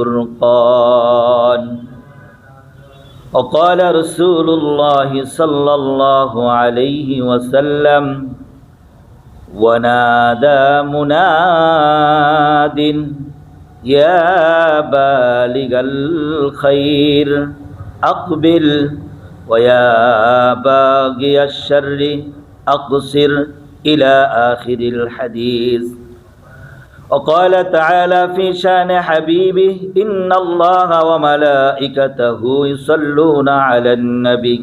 والفرقان. وقال رسول الله صلى الله عليه وسلم: ونادى مناد يا بالغ الخير أقبل ويا باغي الشر أقصر إلى آخر الحديث. وقال تعالى في شان حبيبه: إن الله وملائكته يصلون على النبي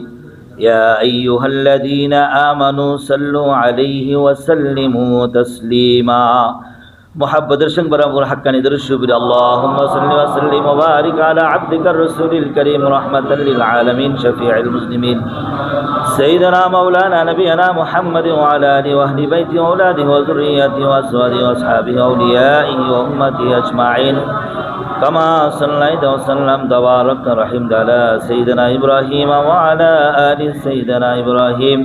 يا أيها الذين آمنوا صلوا عليه وسلموا تسليما. محبت رشن برابر حقاني درشوبر اللهم صل وسلم وبارك على عبدك الرسول الكريم رحمة للعالمين شفيع المسلمين سيدنا مولانا نبينا محمد وعلى آله وأهل بيته وأولاده وذريته وأزواجه وأصحابه وأوليائه وأمته أجمعين كما صليت وسلمت وباركت ورحمت على سيدنا إبراهيم وعلى آل سيدنا إبراهيم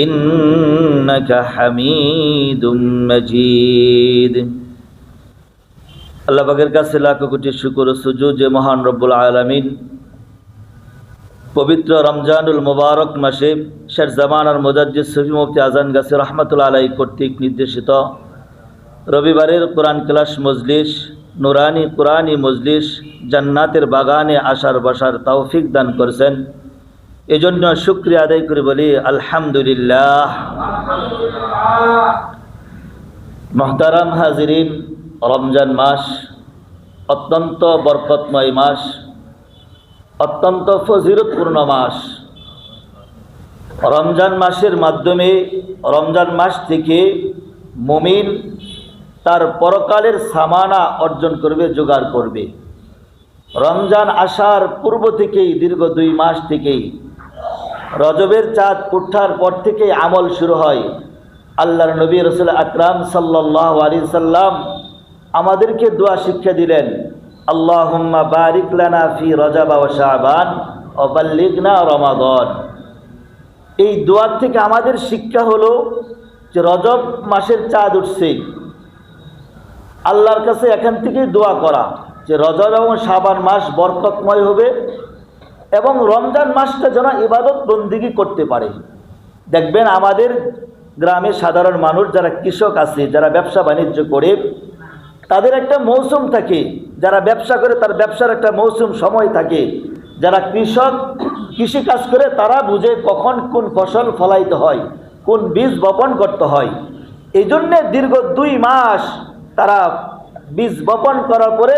إنك حميد مجيد. আল্লাহ পাকের কাছে লাখ কোটি শুকর ও সুজুদ যে মহান রব্বুল আলামিন পবিত্র রমজানুল মুবারক মাসে শের জামানার মুজাদ্দিদ সুফি মুফতি আজান গাছি রহমাতুল্লাহ আলাইহি কর্তৃক নির্দেশিত রবিবারের কোরআন ক্লাস মজলিস, নুরানি কোরআনী মজলিস জান্নাতের বাগানে আসার বসার তৌফিক দান করেছেন। এজন্য শুকরিয়া আদায় করে বলি আলহামদুলিল্লাহ। মুহতারাম হাজিরিন, রমজান মাস অত্যন্ত বরকতময় মাস, অত্যন্ত ফজিলতপূর্ণ মাস। রমজান মাসের মাধ্যমে রমজান মাস থেকে মুমিন তার পরকালের সামানা অর্জন করবে, জোগাড় করবে। রমজান আসার পূর্ব থেকেই দীর্ঘ 2 মাস থেকেই রজবের চাঁদ ওঠার পর থেকেই আমল শুরু হয়। আল্লাহর নবী রাসূল আকরাম সাল্লাল্লাহু আলাইহি সাল্লাম আমাদেরকে দোয়া শিক্ষা দিলেন, আল্লাহুম্মা বারিক লানা ফি রজব ওয়া শাবান ওয়া বাল্লিগনা রমাদান। এই দোয়া থেকে আমাদের শিক্ষা হলো যে রজব মাসের চাঁদ উঠছে, আল্লাহর কাছে এখান থেকেই দোয়া করা যে রজব এবং শাবান মাস বরকতময় হবে এবং রমজান মাসটা যেন ইবাদত বন্দিগি করতে পারে। দেখবেন আমাদের গ্রামে সাধারণ মানুষ যারা কৃষক আছে, যারা ব্যবসা বাণিজ্য করে, তাদের একটা মৌসুম থাকে। যারা ব্যবসা করে তার ব্যবসার একটা মৌসুম সময় থাকে। যারা কৃষক কৃষি কাজ করে তারা বুঝে কখন কোন ফসল ফলাইতে হয়, কোন বীজ বপন করতে হয়। এই জন্যে দীর্ঘ 2 মাস তারা বীজ বপন করার পরে